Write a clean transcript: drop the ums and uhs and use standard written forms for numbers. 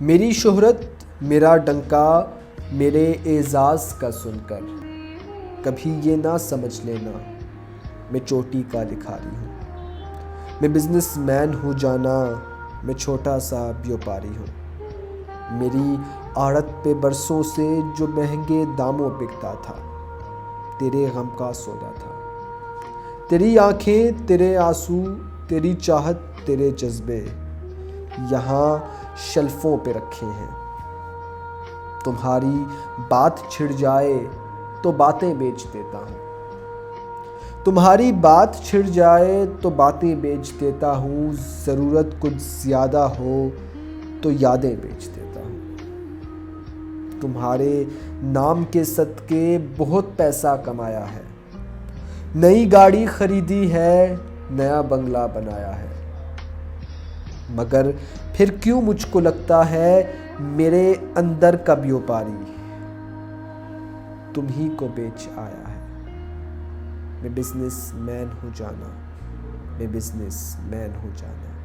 میری شہرت میرا ڈنکا میرے اعزاز کا سن کر کبھی یہ نہ سمجھ لینا میں چوٹی کا لکھاری ہوں۔ میں بزنس مین ہوں جانا، میں چھوٹا سا بیوپاری ہوں۔ میری آڑت پہ برسوں سے جو مہنگے داموں بکتا تھا، تیرے غم کا سودا تھا۔ تیری آنکھیں، تیرے آنسو، تیری چاہت، تیرے جذبے یہاں شلفوں پہ رکھے ہیں۔ تمہاری بات چھڑ جائے تو باتیں بیچ دیتا ہوں۔ تمہاری بات چھڑ جائے تو باتیں بیچ دیتا ہوں۔ ضرورت کچھ زیادہ ہو تو یادیں بیچ دیتا ہوں۔ تمہارے نام کے صدقے بہت پیسہ کمایا ہے، نئی گاڑی خریدی ہے، نیا بنگلہ بنایا ہے، مگر پھر کیوں مجھ کو لگتا ہے میرے اندر کا بیوپاری تم ہی کو بیچ آیا ہے۔ میں بزنس مین ہوں جانا، میں بزنس مین ہوں جانا۔